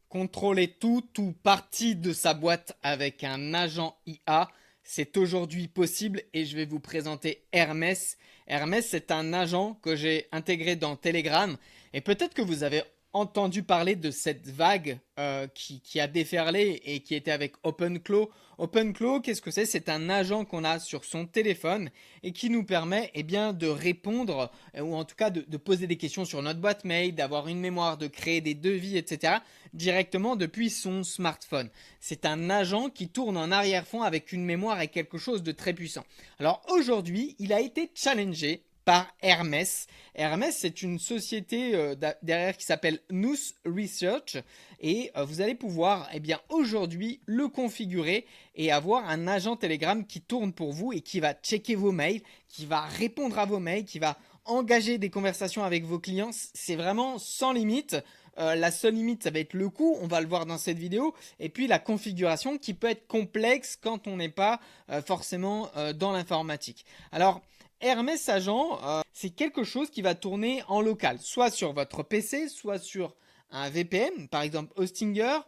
Contrôler tout partie de sa boîte avec un agent IA, c'est aujourd'hui possible et je vais vous présenter Hermès. Hermès, c'est un agent que j'ai intégré dans Telegram et peut-être que vous avez entendu parler de cette vague qui a déferlé et qui était avec OpenClaw. OpenClaw, qu'est-ce que c'est? C'est un agent qu'on a sur son téléphone et qui nous permet bien, de répondre ou en tout cas de poser des questions sur notre boîte mail, d'avoir une mémoire, de créer des devis, etc. directement depuis son smartphone. C'est un agent qui tourne en arrière-fond avec une mémoire et quelque chose de très puissant. Alors aujourd'hui, il a été challengé par Hermès. Hermès, c'est une société derrière qui s'appelle Nous Research et vous allez pouvoir aujourd'hui le configurer et avoir un agent Telegram qui tourne pour vous et qui va checker vos mails, qui va répondre à vos mails, qui va engager des conversations avec vos clients. C'est vraiment sans limite. La seule limite, ça va être le coût, on va le voir dans cette vidéo, et puis la configuration qui peut être complexe quand on n'est pas forcément dans l'informatique. Alors, Hermès Agent, c'est quelque chose qui va tourner en local, soit sur votre PC, soit sur un VPN, par exemple Hostinger,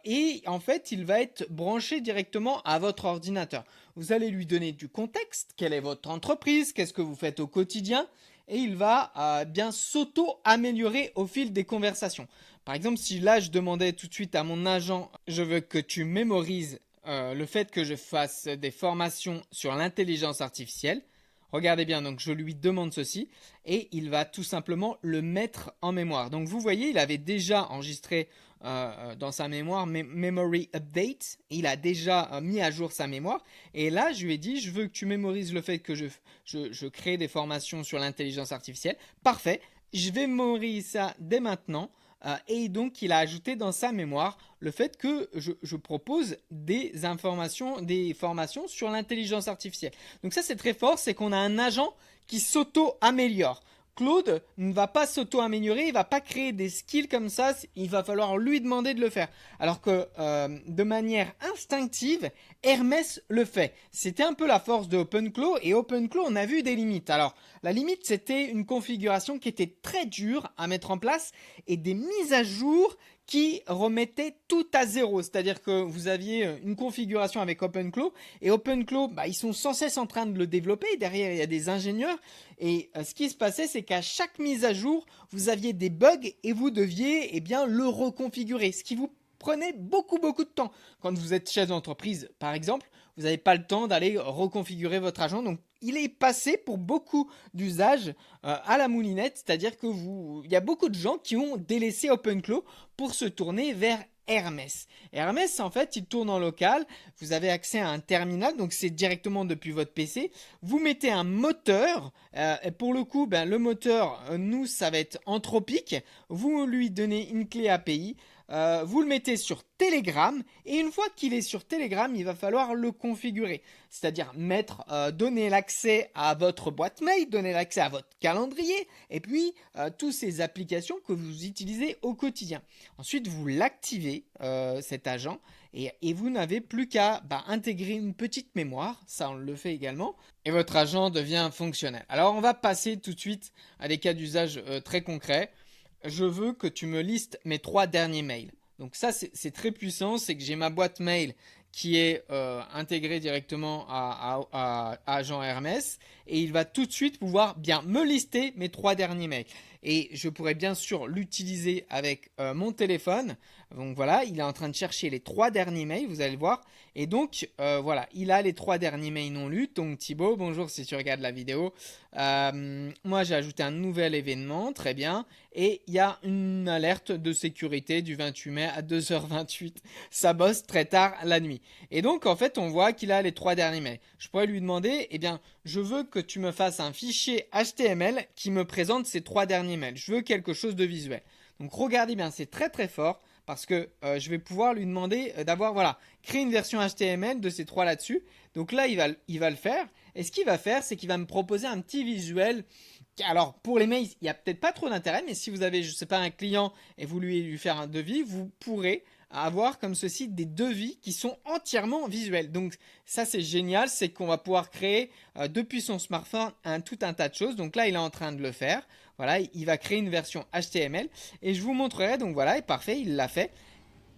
et en fait, il va être branché directement à votre ordinateur. Vous allez lui donner du contexte, quelle est votre entreprise, qu'est-ce que vous faites au quotidien, et il va bien s'auto-améliorer au fil des conversations. Par exemple, si là je demandais tout de suite à mon agent, je veux que tu mémorises le fait que je fasse des formations sur l'intelligence artificielle. Regardez bien, donc je lui demande ceci et il va tout simplement le mettre en mémoire. Donc vous voyez, il avait déjà enregistré dans sa mémoire Memory Update. Il a déjà mis à jour sa mémoire. Et là, je lui ai dit, je veux que tu mémorises le fait que je crée des formations sur l'intelligence artificielle. Parfait, je vais mémoriser ça dès maintenant. Et donc, il a ajouté dans sa mémoire le fait que je propose des informations, des formations sur l'intelligence artificielle. Donc ça, c'est très fort, c'est qu'on a un agent qui s'auto-améliore. Claude ne va pas s'auto-améliorer, il ne va pas créer des skills comme ça, il va falloir lui demander de le faire. Alors que de manière instinctive, Hermès le fait. C'était un peu la force de OpenClaw et OpenClaw, on a vu des limites. Alors la limite, c'était une configuration qui était très dure à mettre en place et des mises à jour qui remettait tout à zéro. C'est-à-dire que vous aviez une configuration avec OpenClaw et OpenClaw, ils sont sans cesse en train de le développer. Derrière, il y a des ingénieurs et ce qui se passait, c'est qu'à chaque mise à jour, vous aviez des bugs et vous deviez le reconfigurer, ce qui vous prenait beaucoup de temps. Quand vous êtes chef d'entreprise, par exemple, vous n'avez pas le temps d'aller reconfigurer votre agent. Donc, il est passé pour beaucoup d'usages à la moulinette, c'est-à-dire que il y a beaucoup de gens qui ont délaissé OpenClaw pour se tourner vers Hermès. Hermès, en fait, il tourne en local. Vous avez accès à un terminal, donc c'est directement depuis votre PC. Vous mettez un moteur. Et pour le coup, le moteur, nous, ça va être Anthropic. Vous lui donnez une clé API. Vous le mettez sur Telegram et une fois qu'il est sur Telegram, il va falloir le configurer. C'est-à-dire donner l'accès à votre boîte mail, donner l'accès à votre calendrier et puis toutes ces applications que vous utilisez au quotidien. Ensuite, vous l'activez, cet agent, et vous n'avez plus qu'à intégrer une petite mémoire, ça on le fait également, et votre agent devient fonctionnel. Alors on va passer tout de suite à des cas d'usage très concrets. Je veux que tu me listes mes 3 derniers mails. Donc ça, c'est très puissant, c'est que j'ai ma boîte mail qui est intégrée directement à Agent Hermès et il va tout de suite pouvoir bien me lister mes 3 derniers mails. Et je pourrais bien sûr l'utiliser avec mon téléphone. Donc voilà, il est en train de chercher les 3 derniers mails, vous allez le voir. Et donc voilà, il a les 3 derniers mails non lus. Donc Thibaut, bonjour si tu regardes la vidéo. Moi j'ai ajouté un nouvel événement, très bien. Et il y a une alerte de sécurité du 28 mai à 2h28. Ça bosse très tard la nuit. Et donc en fait on voit qu'il a les 3 derniers mails. Je pourrais lui demander, je veux que tu me fasses un fichier HTML qui me présente ces 3 derniers mails. Je veux quelque chose de visuel. Donc regardez bien, c'est très très fort parce que je vais pouvoir lui demander d'avoir créé une version HTML de ces 3 là-dessus. Donc là, il va le faire. Et ce qu'il va faire, c'est qu'il va me proposer un petit visuel. Alors pour les mails, il n'y a peut-être pas trop d'intérêt, mais si vous avez, je sais pas, un client et vous lui faire un devis, vous pourrez avoir comme ceci des devis qui sont entièrement visuels. Donc ça c'est génial, c'est qu'on va pouvoir créer depuis son smartphone tout un tas de choses. Donc là il est en train de le faire. Voilà, il va créer une version HTML et je vous montrerai. Donc voilà, et parfait, il l'a fait.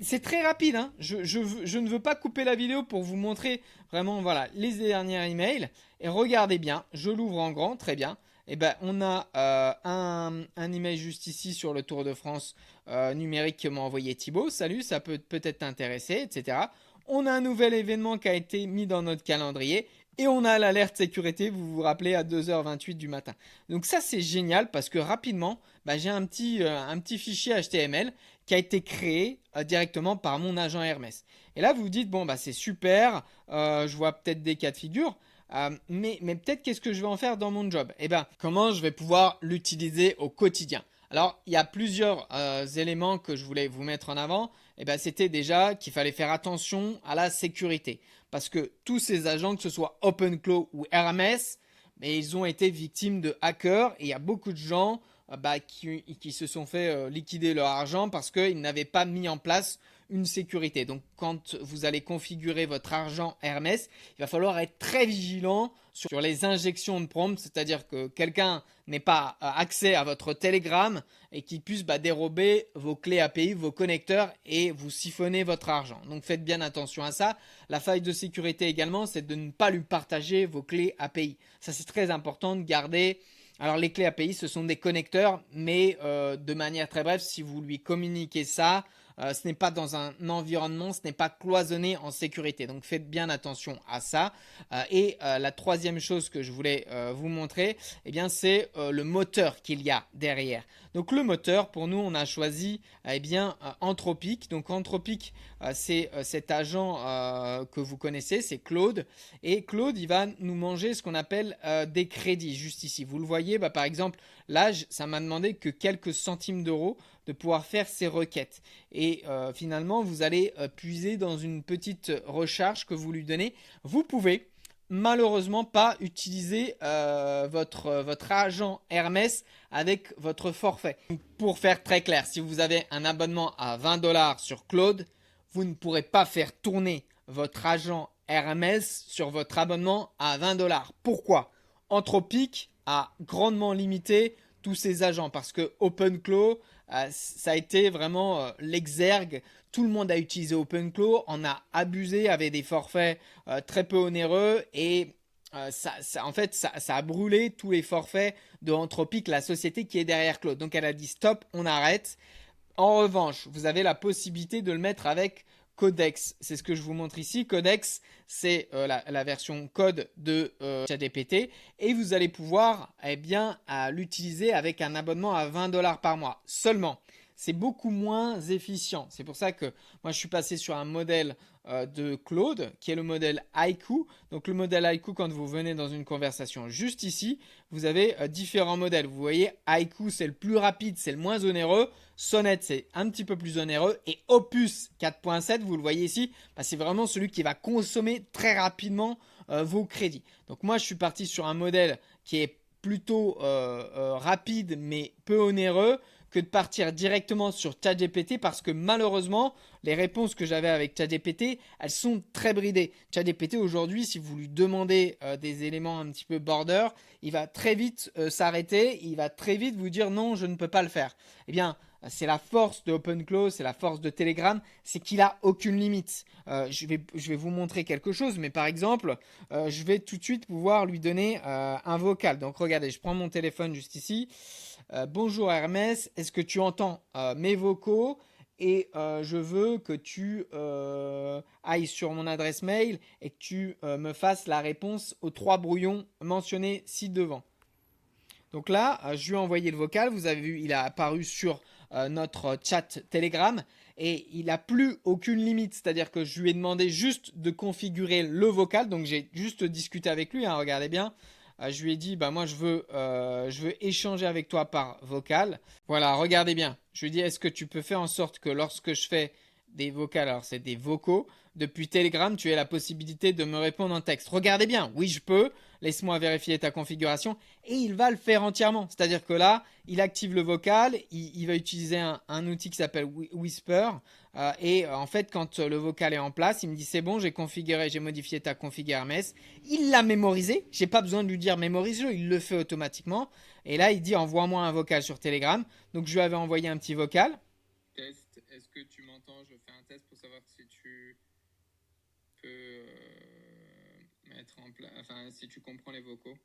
C'est très rapide, hein. Je ne veux pas couper la vidéo pour vous montrer vraiment voilà, les derniers emails. Et regardez bien, je l'ouvre en grand, très bien. Et ben, on a un email juste ici sur le Tour de France numérique que m'a envoyé Thibaut. Salut, ça peut peut-être t'intéresser, etc. On a un nouvel événement qui a été mis dans notre calendrier. Et on a l'alerte sécurité, vous vous rappelez, à 2h28 du matin. Donc ça, c'est génial parce que rapidement, bah, j'ai un petit fichier HTML qui a été créé directement par mon agent Hermès. Et là, vous vous dites, bon, bah, c'est super, je vois peut-être des cas de figure, mais peut-être qu'est-ce que je vais en faire dans mon job? Eh bien, comment je vais pouvoir l'utiliser au quotidien? Alors, il y a plusieurs éléments que je voulais vous mettre en avant. Eh ben, c'était déjà qu'il fallait faire attention à la sécurité. Parce que tous ces agents, que ce soit OpenClaw ou Hermès, mais ils ont été victimes de hackers et il y a beaucoup de gens qui se sont fait liquider leur argent parce qu'ils n'avaient pas mis en place une sécurité. Donc quand vous allez configurer votre argent Hermès, il va falloir être très vigilant sur les injections de prompts, c'est-à-dire que quelqu'un n'ait pas accès à votre Telegram et qu'il puisse dérober vos clés API, vos connecteurs et vous siphonner votre argent. Donc faites bien attention à ça. La faille de sécurité également, c'est de ne pas lui partager vos clés API. Ça c'est très important de garder. Alors les clés API, ce sont des connecteurs, mais de manière très brève, si vous lui communiquez ça, ce n'est pas dans un environnement, ce n'est pas cloisonné en sécurité. Donc faites bien attention à ça. La troisième chose que je voulais vous montrer, eh bien, c'est le moteur qu'il y a derrière. Donc le moteur, pour nous, on a choisi Anthropic. Donc Anthropic, c'est cet agent que vous connaissez, c'est Claude. Et Claude, il va nous manger ce qu'on appelle des crédits, juste ici. Vous le voyez, par exemple, là, ça m'a demandé que quelques centimes d'euros de pouvoir faire ces requêtes. Et finalement, vous allez puiser dans une petite recharge que vous lui donnez. Vous pouvez malheureusement pas utiliser votre agent Hermès avec votre forfait. Pour faire très clair, si vous avez un abonnement à 20 $ sur Claude, vous ne pourrez pas faire tourner votre agent Hermès sur votre abonnement à 20 $. Pourquoi? Anthropic a grandement limité tous ces agents parce que OpenClaw, ça a été vraiment l'exergue. Tout le monde a utilisé OpenClaw, en a abusé, avait des forfaits très peu onéreux et en fait, ça a brûlé tous les forfaits de Anthropic, la société qui est derrière Claude. Donc elle a dit stop, on arrête. En revanche, vous avez la possibilité de le mettre avec Codex. C'est ce que je vous montre ici. Codex, c'est la version code de ChatGPT et vous allez pouvoir l'utiliser avec un abonnement à 20 $ par mois seulement. C'est beaucoup moins efficient. C'est pour ça que moi je suis passé sur un modèle de Claude qui est le modèle Haiku. Donc le modèle Haiku, quand vous venez dans une conversation juste ici, vous avez différents modèles. Vous voyez, Haiku c'est le plus rapide, c'est le moins onéreux. Sonnet c'est un petit peu plus onéreux. Et Opus 4.7, vous le voyez ici, c'est vraiment celui qui va consommer très rapidement vos crédits. Donc moi je suis parti sur un modèle qui est plutôt rapide mais peu onéreux que de partir directement sur ChatGPT parce que malheureusement, les réponses que j'avais avec ChatGPT, elles sont très bridées. ChatGPT aujourd'hui, si vous lui demandez des éléments un petit peu border, il va très vite s'arrêter, il va très vite vous dire non, je ne peux pas le faire. Eh bien, c'est la force de OpenClaw, c'est la force de Telegram, c'est qu'il a aucune limite. Je vais vous montrer quelque chose, mais par exemple, je vais tout de suite pouvoir lui donner un vocal. Donc regardez, je prends mon téléphone juste ici. Bonjour Hermès, est-ce que tu entends mes vocaux et je veux que tu ailles sur mon adresse mail et que tu me fasses la réponse aux 3 brouillons mentionnés ci-devant. Donc là, je lui ai envoyé le vocal, vous avez vu, il a apparu sur notre chat Telegram et il n'a plus aucune limite, c'est-à-dire que je lui ai demandé juste de configurer le vocal, donc j'ai juste discuté avec lui, hein, regardez bien. Je lui ai dit, moi je veux échanger avec toi par vocal. Voilà, regardez bien. Je lui ai dit, est-ce que tu peux faire en sorte que lorsque je fais des vocals, alors c'est des vocaux, depuis Telegram, tu aies la possibilité de me répondre en texte. Regardez bien, oui je peux, laisse-moi vérifier ta configuration et il va le faire entièrement. C'est-à-dire que là, il active le vocal, il va utiliser un outil qui s'appelle Whisper en fait, quand le vocal est en place, il me dit c'est bon, j'ai modifié ta config Hermès. Il l'a mémorisé, j'ai pas besoin de lui dire mémorise-le, il le fait automatiquement. Et là, il dit envoie-moi un vocal sur Telegram. Donc je lui avais envoyé un petit vocal. Test, est-ce que tu m'entends? Je fais un test pour savoir si tu peux mettre en place, enfin, si tu comprends les vocaux.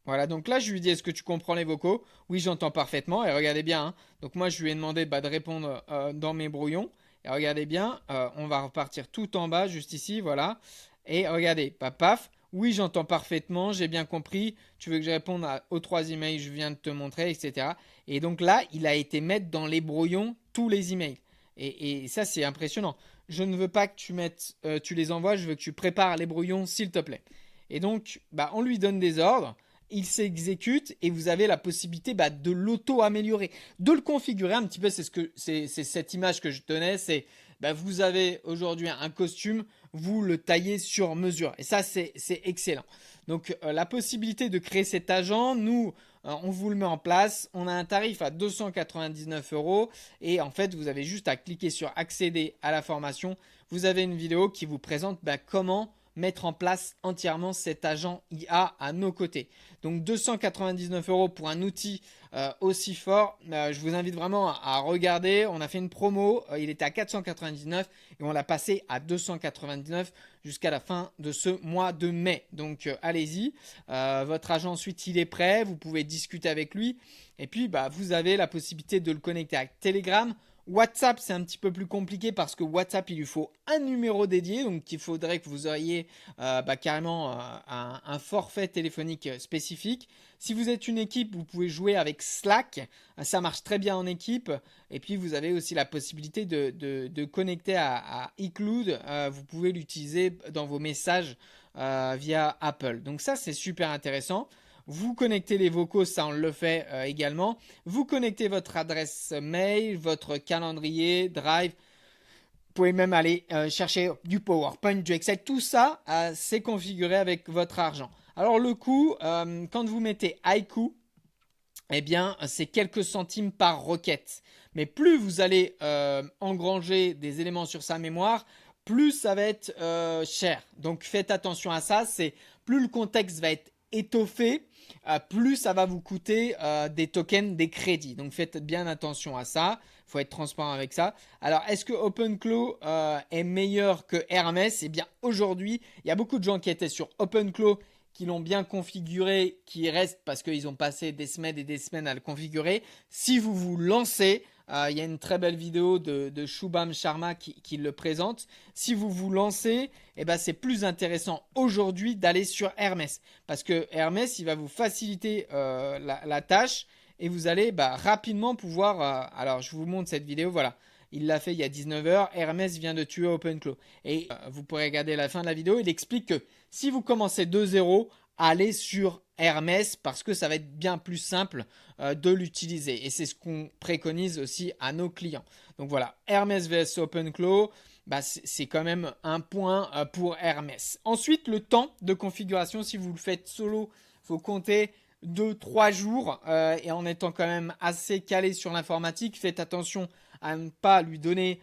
Voilà, donc là, je lui dis, est-ce que tu comprends les vocaux? Oui, j'entends parfaitement. Et regardez bien, hein. Donc moi, je lui ai demandé de répondre dans mes brouillons. Et regardez bien, on va repartir tout en bas, juste ici, voilà. Et regardez, paf, paf. Oui, j'entends parfaitement, j'ai bien compris. Tu veux que je réponde aux trois emails que je viens de te montrer, etc. Et donc là, il a été mettre dans les brouillons tous les emails. Et ça, c'est impressionnant. Je ne veux pas que tu mettes, tu les envoies, je veux que tu prépares les brouillons, s'il te plaît. Et donc, on lui donne des ordres, il s'exécute et vous avez la possibilité de l'auto-améliorer, de le configurer un petit peu. C'est cette image que je tenais. C'est vous avez aujourd'hui un costume, vous le taillez sur mesure et ça c'est excellent. Donc la possibilité de créer cet agent, nous on vous le met en place. On a un tarif à 299 euros et en fait vous avez juste à cliquer sur accéder à la formation. Vous avez une vidéo qui vous présente comment mettre en place entièrement cet agent IA à nos côtés. Donc 299 euros pour un outil aussi fort. Je vous invite vraiment à regarder. On a fait une promo. Il était à 499 et on l'a passé à 299 jusqu'à la fin de ce mois de mai. Donc allez-y. Votre agent ensuite il est prêt. Vous pouvez discuter avec lui. Et puis vous avez la possibilité de le connecter avec Telegram. WhatsApp, c'est un petit peu plus compliqué parce que WhatsApp, il lui faut un numéro dédié. Donc, il faudrait que vous ayez carrément un forfait téléphonique spécifique. Si vous êtes une équipe, vous pouvez jouer avec Slack. Ça marche très bien en équipe. Et puis, vous avez aussi la possibilité de connecter à iCloud. Vous pouvez l'utiliser dans vos messages via Apple. Donc, ça, c'est super intéressant. Vous connectez les vocaux, ça on le fait également. Vous connectez votre adresse mail, votre calendrier, Drive. Vous pouvez même aller chercher du PowerPoint, du Excel. Tout ça, c'est configuré avec votre argent. Alors le coût, quand vous mettez Haiku, eh bien, c'est quelques centimes par requête. Mais plus vous allez engranger des éléments sur sa mémoire, plus ça va être cher. Donc faites attention à ça. C'est plus le contexte va être étoffé, plus ça va vous coûter des tokens, des crédits. Donc faites bien attention à ça. Il faut être transparent avec ça. Alors, est-ce que OpenClaw est meilleur que Hermès? Eh bien, aujourd'hui, il y a beaucoup de gens qui étaient sur OpenClaw qui l'ont bien configuré, qui restent parce qu'ils ont passé des semaines et des semaines à le configurer. Si vous vous lancez, il y a une très belle vidéo de Shubham Sharma qui le présente. Si vous vous lancez, c'est plus intéressant aujourd'hui d'aller sur Hermès. Parce que Hermès, il va vous faciliter la tâche et vous allez rapidement pouvoir... alors, je vous montre cette vidéo, voilà. Il l'a fait il y a 19h. Hermès vient de tuer OpenClaw. Et vous pourrez regarder la fin de la vidéo. Il explique que si vous commencez de zéro, allez sur Hermès parce que ça va être bien plus simple de l'utiliser. Et c'est ce qu'on préconise aussi à nos clients. Donc voilà, Hermès vs OpenClaw, c'est quand même un point pour Hermès. Ensuite, le temps de configuration, si vous le faites solo, il faut compter 2-3 jours. Et en étant quand même assez calé sur l'informatique, faites attention à ne pas lui donner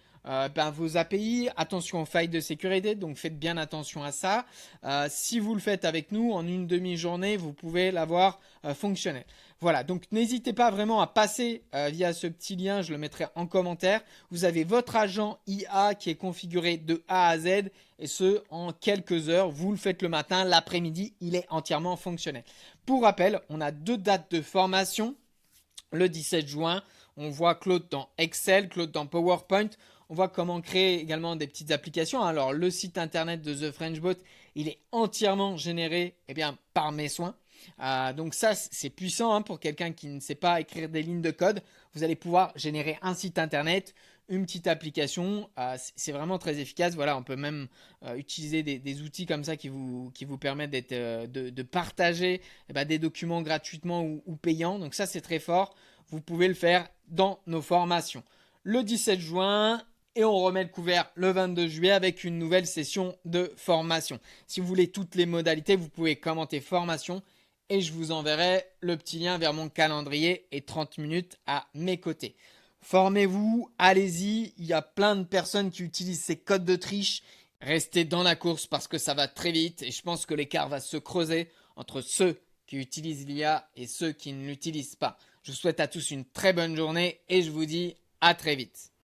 vos API, attention aux failles de sécurité, donc faites bien attention à ça. Si vous le faites avec nous, en une demi-journée, vous pouvez l'avoir fonctionnel. Voilà, donc n'hésitez pas vraiment à passer via ce petit lien, je le mettrai en commentaire. Vous avez votre agent IA qui est configuré de A à Z et ce en quelques heures. Vous le faites le matin, l'après-midi, il est entièrement fonctionnel. Pour rappel, on a 2 dates de formation. Le 17 juin, on voit Claude dans Excel, Claude dans PowerPoint. On voit comment créer également des petites applications. Alors, le site internet de The French Bot, il est entièrement généré par mes soins. Donc ça, c'est puissant pour quelqu'un qui ne sait pas écrire des lignes de code. Vous allez pouvoir générer un site internet, une petite application. C'est vraiment très efficace. Voilà, on peut même utiliser des outils comme ça qui vous permettent de partager des documents gratuitement ou payants. Donc ça, c'est très fort. Vous pouvez le faire dans nos formations. Le 17 juin, et on remet le couvert le 22 juillet avec une nouvelle session de formation. Si vous voulez toutes les modalités, vous pouvez commenter formation et je vous enverrai le petit lien vers mon calendrier et 30 minutes à mes côtés. Formez-vous, allez-y, il y a plein de personnes qui utilisent ces codes de triche. Restez dans la course parce que ça va très vite et je pense que l'écart va se creuser entre ceux qui utilisent l'IA et ceux qui ne l'utilisent pas. Je vous souhaite à tous une très bonne journée et je vous dis à très vite.